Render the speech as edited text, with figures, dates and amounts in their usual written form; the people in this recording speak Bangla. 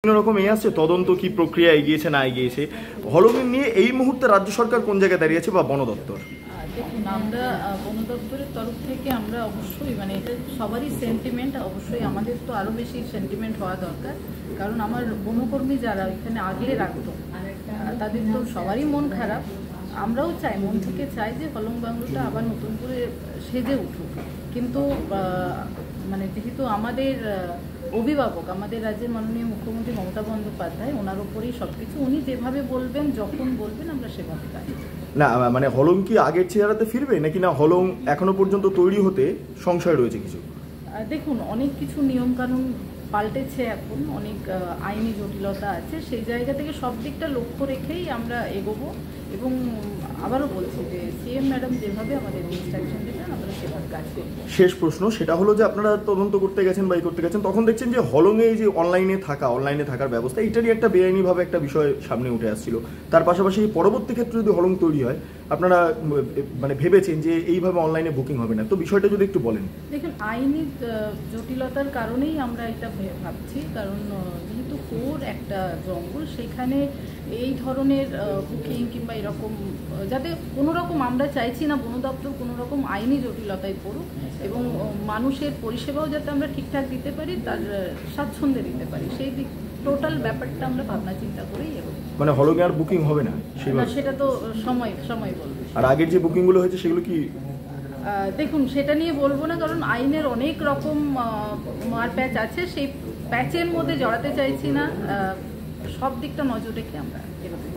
বিভিন্ন রকম আছে তদন্ত কি প্রক্রিয়া এগিয়েছে না এগিয়েছে, হলমিন নিয়ে এই মুহূর্তে রাজ্য সরকার কোন জায়গায় দাঁড়িয়েছে বা বন দপ্তর? দেখুন, আমরা বন দপ্তরের তরফ থেকে আমরা অবশ্যই এটা সবারই সেন্টিমেন্ট, অবশ্যই আমাদের তো আরও বেশি সেন্টিমেন্ট হওয়া দরকার। কারণ আমার বনকর্মী যারা এখানে আগলে রাখতো তাদের তো সবারই মন খারাপ। আমরাও চাই, মন থেকে চাই যে হলং বাংলোটা আবার নতুন করে সেজে উঠুক। কিন্তু যেহেতু আমাদের অভিভাবক, আমাদের রাজ্যের মাননীয় মুখ্যমন্ত্রী মমতা বন্দ্যোপাধ্যায়, ওনার ওপরেই সব কিছু, উনি যেভাবে বলবেন যখন বলবেন আমরা সেভাবে কাজ না। হলং কি আগের চেহারাতে ফিরবে নাকি না হলং এখনো পর্যন্ত তৈরি হতে সংশয় রয়েছে কিছু? দেখুন, অনেক কিছু নিয়মকানুন পাল্টেছে, এখন অনেক আইনি জটিলতা আছে, সেই জায়গা থেকে সব দিকটা লক্ষ্য রেখেই আমরা এগোবো। এবং আবারও বলছি যে সিএম ম্যাডাম যেভাবে আমাদের ইনস্ট্রাকশন দেবেন আমরা সেভাবে কাজ করব। শেষ প্রশ্ন, সেটা হলো যে আপনারা তদন্ত করতে গেছেন বা করতে গেছেন, তখন দেখছেন যে হলংয়ে এই যে অনলাইনে থাকার ব্যবস্থা, এটারই একটা বেআইনিভাবে একটা বিষয় সামনে উঠে আসছিল। তার পাশাপাশি পরবর্তী ক্ষেত্রে যদি হলং তৈরি হয়, আপনারা ভেবেছেন যে এইভাবে অনলাইনে বুকিং হবে না, তো বিষয়টা যদি একটু বলেন। দেখুন, আইনি জটিলতার কারণেই আমরা এটা ভাবছি, কারণ যেহেতু কোর একটা জঙ্গল, সেখানে এই ধরনের বুকিং কিংবা এরকম যাতে কোনো রকম, আমরা চাইছি না বন দপ্তর কোনো রকম আইনি জটিলতায় পড়ুক, এবং মানুষের পরিষেবাও যাতে আমরা ঠিকঠাক দিতে পারি, তার স্বাচ্ছন্দ্যে দিতে পারি, সেই দিক টোটাল ব্যাপারটা আমরা ভাবনা চিন্তা করেই এগোবো। হলংয়ে আর বুকিং হবে না সেটা তো সময় বলবে। আর আগের যে বুকিংগুলো হয়েছে সেগুলো কি? দেখুন, সেটা নিয়ে বলবো না, কারণ আইনের অনেক রকম মার প্যাচ আছে, সেই প্যাচের মধ্যে জড়াতে চাইছি না। সব দিকটা নজর রেখে আমরা এগোতে